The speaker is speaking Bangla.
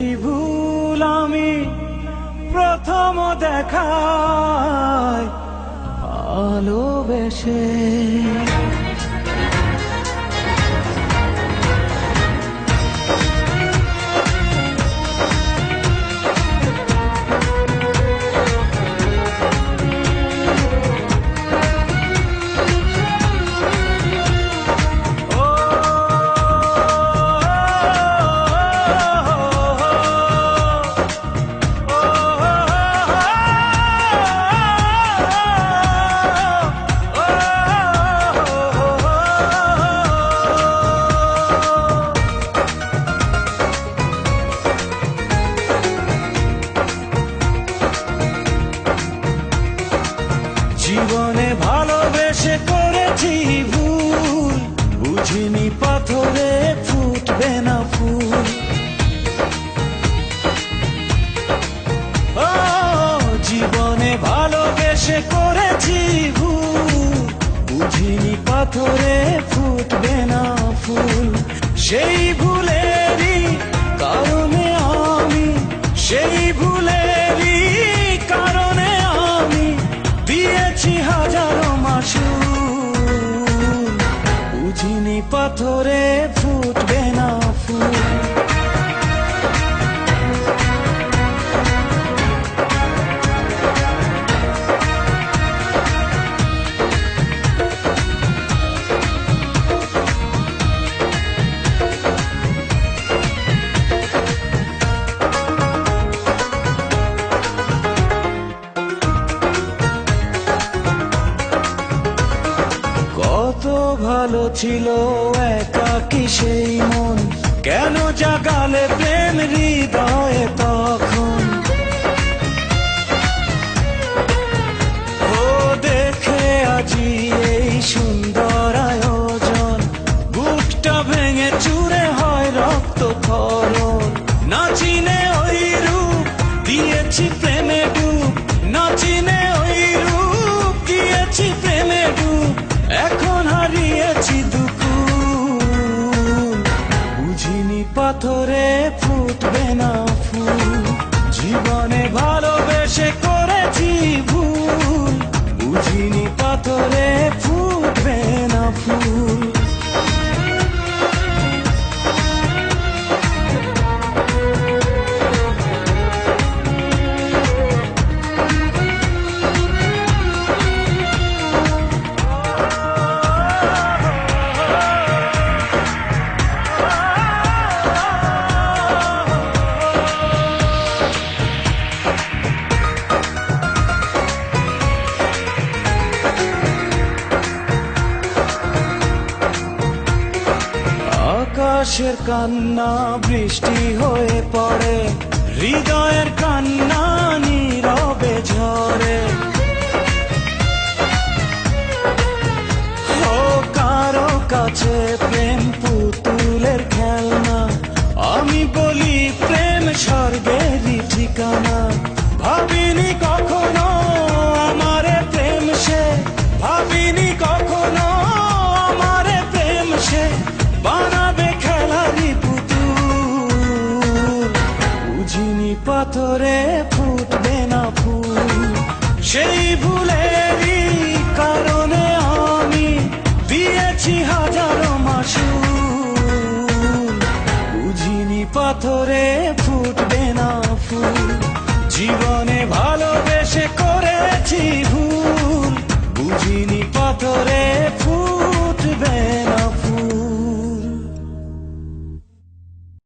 ভুল আমি প্রথম দেখায় ভালোবেসে জীবনে ভালোবেসে করেছি ভুল, বুঝিনি পাথরে ফুটবে না ফুল। ও জীবনে ভালোবেসে করেছি ভুল, বুঝিনি পাথরে ফুটবে না ফুল। সেই ভুলেরই কারণে আমি, সেই ভুলেরই কারণে আমি দিয়েছি হাজারো মাসুল, বুঝিনি পাথরে ফুটবে না ফুল। কত ভালো ছিল একাকী সেই মন, কেন জাগালে প্রেম হৃদয়ে তখন। ও দেখে আজি এই সুন্দর আয়োজন, বুকটা ভেঙে চুরে হয় রক্ত খরণ। না চিনে ওই রূপ দিয়েছি প্রেমে ডুব, না চিনে ওই রূপ দিয়েছি প্রেমে ডুব। এখন হারিয়েছি দুকুল, বুঝিনি পাথরে ফুটবে না ফুল। জীবনে ভালোবেসে করেছি ভুল, বুঝিনি পাথরে ফুটবে না ফুল। আকাশের কান্না বৃষ্টি হয়ে পড়ে, হৃদয়ের কান্না নীরবে ঝরে। ও কারো কাছে প্রেম পুতুলের খেলনা, আমি বলি প্রেম স্বর্গেরই ঠিকানা। ভাবিনি কখনো আমারে প্রেম সে, ভাবিনি কখনো আমারে প্রেম সে বানাবে খেলারি পুতুল, বুঝিনি পাথরে ফুটবে না ফুল। সেই ভুলেরই কারণে আমি দিয়েছি হাজারো মাসুল, বুঝিনি পাথরে ফুটবে না ফুল। জীবনে ভালোবেসে করেছি